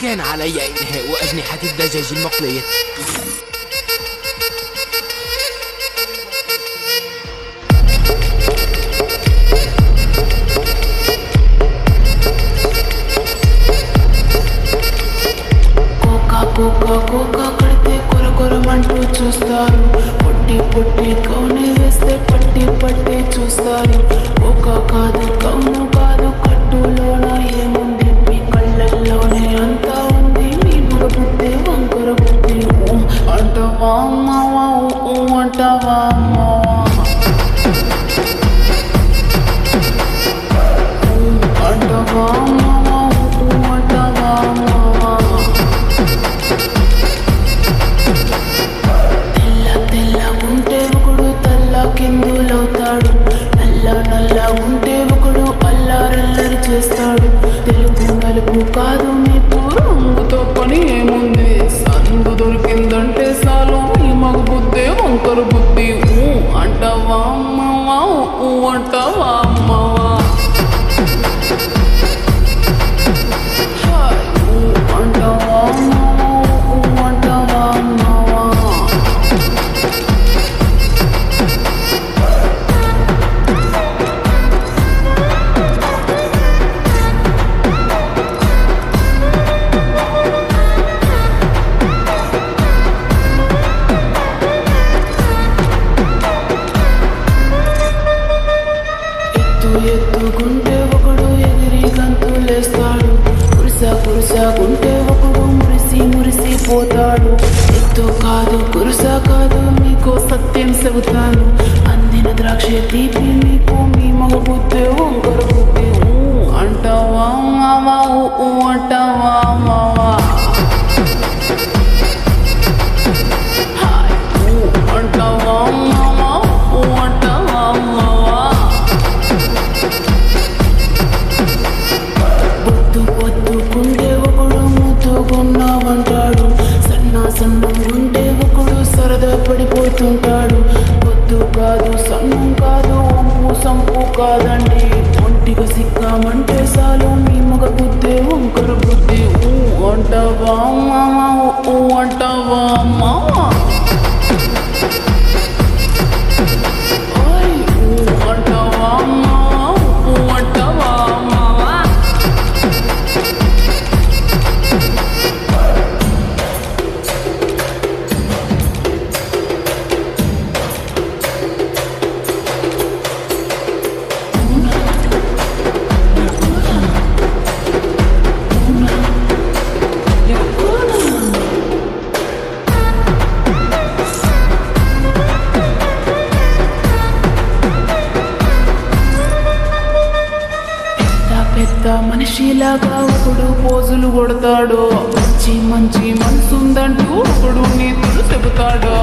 كان علي إنهاء أجنحة الدجاج المقلية. Cocoa కడితే కొరకొరమంటూ చూస్తారు, పొట్టి పొట్టి కౌని వేస్తే పట్టి పట్టి చూస్తారు. కోకా కాదు కౌను కాదు, కట్టులోన ఏముంది, మీ కళ్ళల్లోనే అంతా ఉంది. మీ మగ బుద్ధి వంకర బుద్ధి. అంటవా అమ్మవా, అంటవా అమ్మవా, అంటవా అమ్మవా, అంటవా అమ్మవా. తెల్లగుంటే ఒకడు తల్లకిందులవుతాడు, నల్ల ఉంటే ఒకడు అల్లారల్లరి చేస్తాడు. తెలుగు నలుపు కాదు మీకు రంగుతో పని ఏముంది, సందు దొరికిందంటే చాలు మీ మగ బుద్ధి వంకర బుద్ధి. అంటవా అమ్మవా, అంటవా అమ్మవా, అంటవా అమ్మవా, అంటవా అమ్మవా. ఎత్తుకుంటే ఒకడు ఎగిరి గంతులేస్తాడు, కురుసగుంటే ఒకడు మురిసిపోతాడు. ఎత్తు కాదు కురుస కాదు, మీకు సత్యం చెబుతాను. అందిన ద్రాక్ష తీపి మీకు, మీ మగ బుద్ధి వంకర బుద్ధి. అంటవా మావా, అంటవా మావా, అంటవా మావా, అంటవా మావా. పొద్దుకుంటే ఒకడు ముద్దుగున్నావంటాడు, సన్నంగుంటే ఒకడు సరదా పడిపోతుంటాడు. పొద్దు కాదు సన్నం కాదు, వంపు సంపు కాదండి. ఒంటిగా సిక్కామంటే చాలు మీ మగ బుద్ధి వంకర బుద్ధి. అంటవా మావా, అంటవా మావా, అంటవా మావా, అంటవా మావా. పెద్ద మనిషిలాగా ఒకడు పోజులు కొడతాడు, మంచి మనసుందంటూ ఒకడు నీతులు చెబుతాడు.